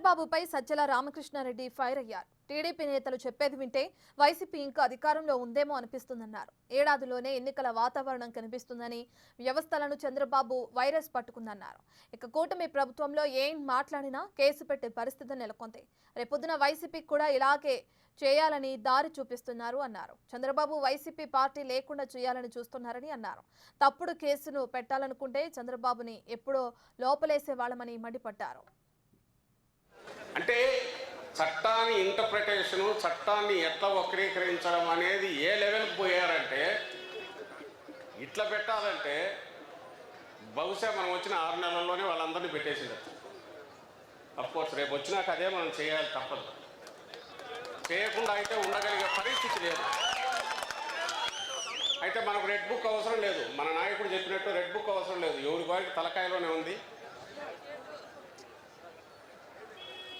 చంద్రబాబుపై సజ్జల రామకృష్ణారెడ్డి ఫైర్ అయ్యారు. టీడీపీ నేతలు చెప్పేది వింటే వైసీపీ ఇంకా అధికారంలో ఉందేమో అనిపిస్తుందన్నారు. ఏడాదిలోనే ఎన్నికల వాతావరణం కనిపిస్తుందని, వ్యవస్థలను చంద్రబాబు వైరస్ పట్టుకుందన్నారు. ఇక కూటమి ప్రభుత్వంలో ఏం మాట్లాడినా కేసు పెట్టే పరిస్థితి నెలకొంది. రేపొద్దున వైసీపీ కూడా ఇలాగే చేయాలని దారి చూపిస్తున్నారు అన్నారు. చంద్రబాబు వైసీపీ పార్టీ లేకుండా చేయాలని చూస్తున్నారని అన్నారు. తప్పుడు కేసును పెట్టాలనుకుంటే చంద్రబాబుని ఎప్పుడో లోపలేసే వాళ్ళమని మండిపడ్డారు. అంటే చట్టాన్ని ఇంటర్ప్రిటేషను, చట్టాన్ని ఎట్లా వక్రీకరించడం అనేది ఏ లెవెల్కి పోయారంటే, ఇట్లా పెట్టాలంటే బహుశా మనం వచ్చిన 6 నెలల్లోనే వాళ్ళందరినీ పెట్టేసిండొచ్చు. అఫ్కోర్స్ రేపు వచ్చినాక అదే మనం చేయాలి, తప్పదు. చేయకుండా అయితే ఉండగలిగే పరిస్థితి లేదు. అయితే మనకు రెడ్ బుక్ అవసరం లేదు. మన నాయకుడు చెప్పినట్టు రెడ్ బుక్ అవసరం లేదు. ఎవరి వారికి తలకాయలోనే ఉంది.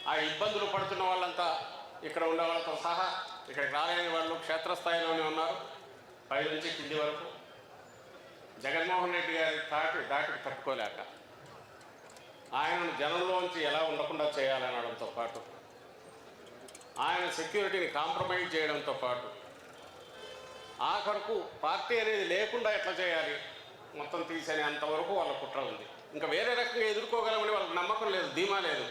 ఆ ఇబ్బందులు పడుతున్న వాళ్ళంతా ఇక్కడ ఉండే వాళ్ళతో సహా ఇక్కడికి రాలేని వాళ్ళు క్షేత్రస్థాయిలోనే ఉన్నారు, పై నుంచి కింది వరకు. జగన్మోహన్ రెడ్డి గారి దాటికి తట్టుకోలేక ఆయనను జనంలోంచి ఎలా ఉండకుండా చేయాలనడంతో పాటు, ఆయన సెక్యూరిటీని కాంప్రమైజ్ చేయడంతో పాటు, ఆఖరకు పార్టీ అనేది లేకుండా ఎట్లా చేయాలి మొత్తం తీసేంతవరకు వాళ్ళ కుట్ర ఉంది. ఇంకా వేరే రకంగా ఎదుర్కోగలమని వాళ్ళకి నమ్మకం లేదు, ధీమా లేదు.